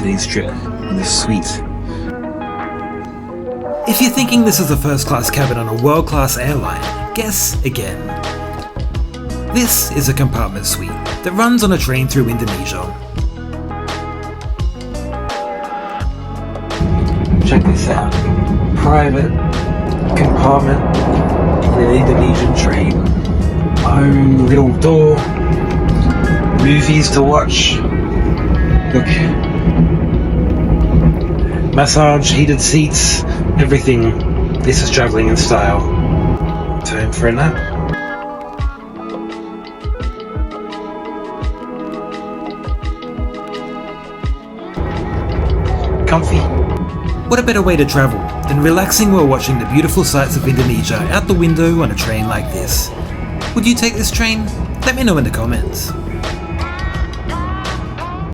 today's trip in this suite. If you're thinking this is a first-class cabin on a world-class airline, guess again. This is a compartment suite that runs on a train through Indonesia. Check this out. Private compartment in an Indonesian train. Own little door. Movies to watch. Look. Massage, heated seats, everything. This is travelling in style. Time for a nap. Comfy. What a better way to travel than relaxing while watching the beautiful sights of Indonesia out the window on a train like this. Would you take this train? Let me know in the comments.